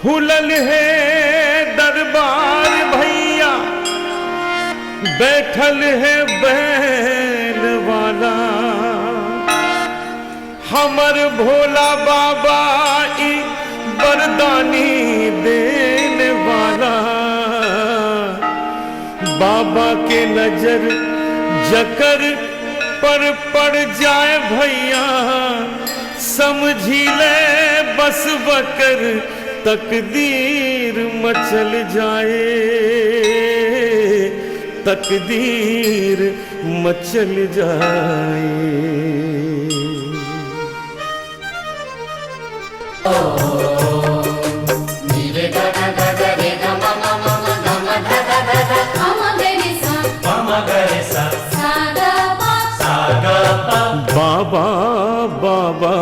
हुलल है दरबार भैया, बैठल है बैल वाला, हमर भोला बाबा ई बरदानी देने वाला। बाबा के नजर जकर पर पड़ जाए भैया, समझी ले बस बकर तकदीर मचल जाए, तकदीर मचल जाए। बाबा बाबा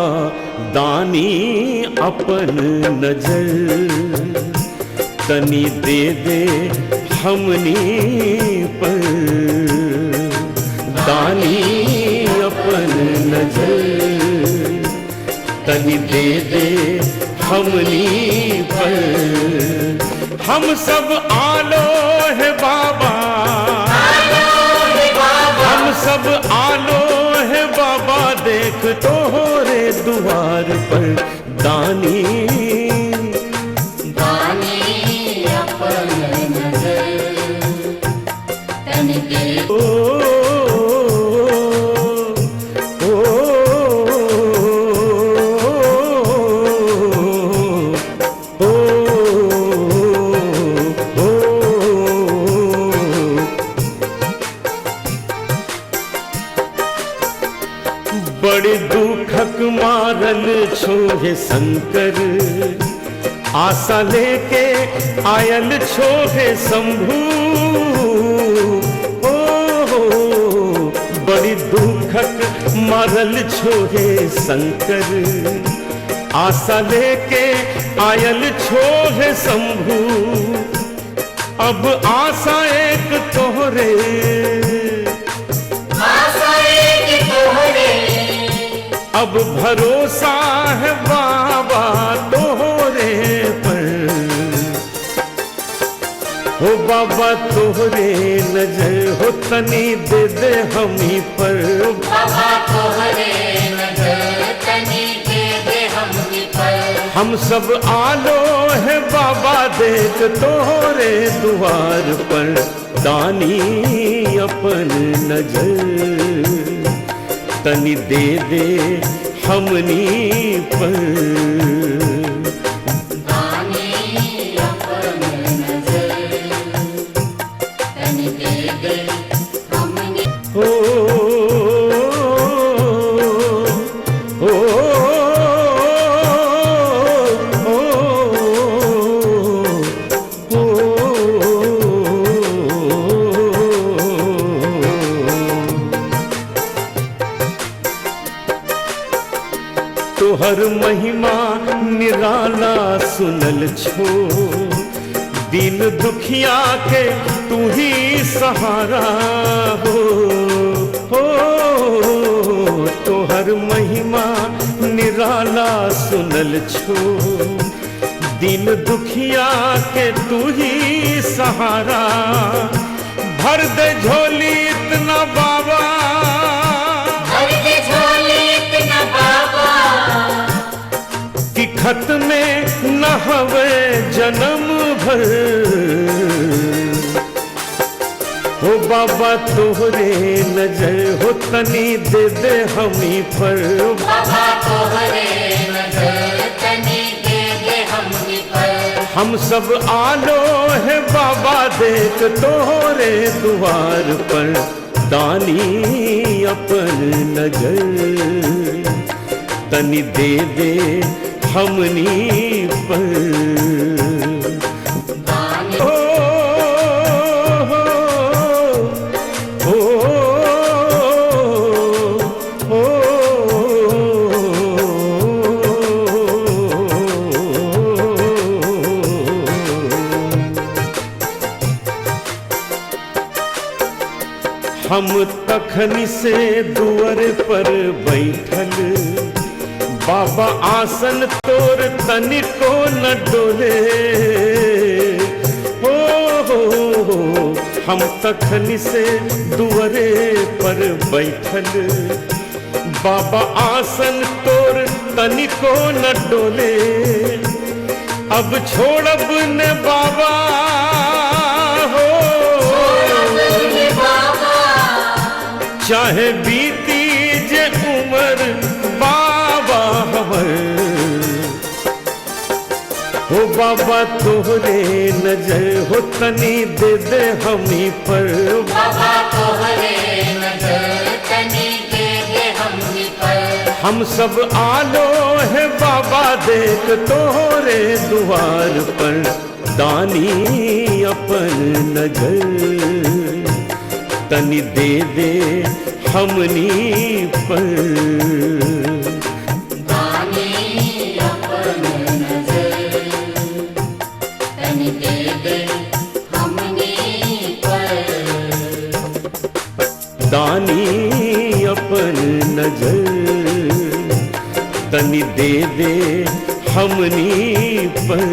दानी अपन नजर तनी दे दे हमनी पर, दानी अपन नजर तनी दे दे हमनी पर। हम सब आलो है बाबा, हम सब आलो है बाबा, देख तो हो रे द्वार पर दानी, दानी अपन नजर तनी दे। ओ ओ ओ बड़े दुखक मारल छोहे शंकर, आशा लेके आयल छोहे शंभू। ओ बड़ी दुखक मारल छोहे शंकर, आशा लेके आयल छोहे शंभू। अब आशा एक तोहरे, अब भरोसा है बाबा तोहरे पर। हो बाबा तोहरे नजर हो तनी दे दे हमी पर, बाबा तोहरे नजर तनी दे दे हमी पर। हम सब आलो है बाबा, देख तोहरे द्वार पर दानी अपन नजर तनी दे दे हमनी पर। दानी अपन नजर तनी दे दे हमनी। ओ ओ तोहर महिमा निराला सुनल छो, दीन दुखिया के तू ही सहारा हो। तोहर महिमा निराला सुनल छो, दीन दुखिया के तू ही सहारा। भर दे झोली इतना बाबा, कि खत में न हवे जन्म भर। हो बाबा तोहरे नजर हो तनी दे दे हमी पर, बाबा तोहरे नजर तनी दे दे हमी पर। हम सब आलो है बाबा, देख तोहरे द्वार पर दानी अपन नजर तनी दे दे हमनी पर। ओ ओ ओ हम तखनी से दुअर पर बैठल, बाबा आसन तोर तनिको न डोले। हो हम तखनी से दुअरे पर बैठल, बाबा आसन तोर तनिको न डोले। अब छोड़ब न बाबा हो, चाहे बीती जे उम्र बाबा हमर। हो बाबा तोहरे नजर हो तनी दे दे हमी पर, बाबा तोहरे नजर तनी दे दे हमनी पर। हम सब आलो है बाबा देख तोहरे द्वार पर, दानी अपन नजर तनी दे दे हमनी पर। दानी अपन नजर तनी दे दे हमनी पर। दानी अपन नजर तनी दे दे हमनी पर।